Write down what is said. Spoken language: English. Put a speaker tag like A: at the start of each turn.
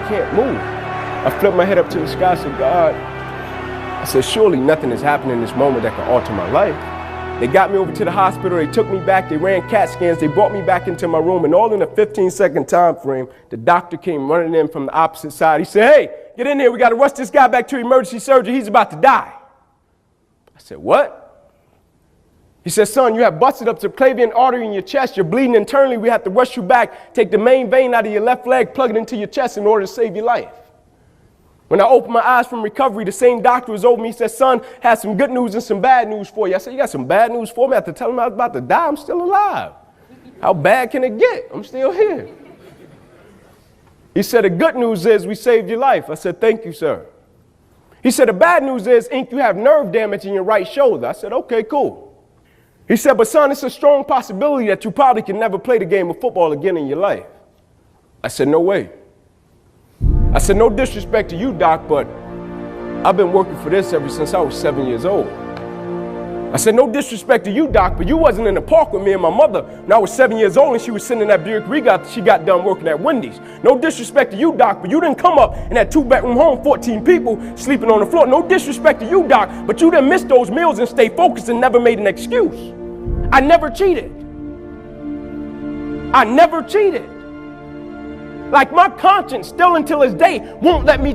A: can't move. I flipped my head up to the sky, I said, God, I said, surely nothing is happening in this moment that can alter my life. They got me over to the hospital, they took me back, they ran CAT scans, they brought me back into my room, and all in a 15-second time frame, the doctor came running in from the opposite side. He said, hey, get in here, we gotta rush this guy back to emergency surgery, he's about to die. I said, what? He said, son, you have busted up the subclavian artery in your chest, you're bleeding internally, we have to rush you back, take the main vein out of your left leg, plug it into your chest in order to save your life. When I opened my eyes from recovery, the same doctor was over me. He said, son, has some good news and some bad news for you. I said, you got some bad news for me? I had to tell him I was about to die. I'm still alive. How bad can it get? I'm still here. He said, the good news is we saved your life. I said, thank you, sir. He said, the bad news is, Ink, you have nerve damage in your right shoulder. I said, okay, cool. He said, but son, it's a strong possibility that you probably can never play the game of football again in your life. I said, no way. I said, no disrespect to you, doc, but I've been working for this ever since I was 7 years old. I said, no disrespect to you, doc, but you wasn't in the park with me and my mother when I was 7 years old and she was sitting in that Buick Regal she got done working at Wendy's. No disrespect to you, doc, but you didn't come up in that 2-bedroom home, 14 people sleeping on the floor. No disrespect to you, doc, but you didn't miss those meals and stay focused and never made an excuse. I never cheated. I never cheated. Like my conscience still until this day won't let me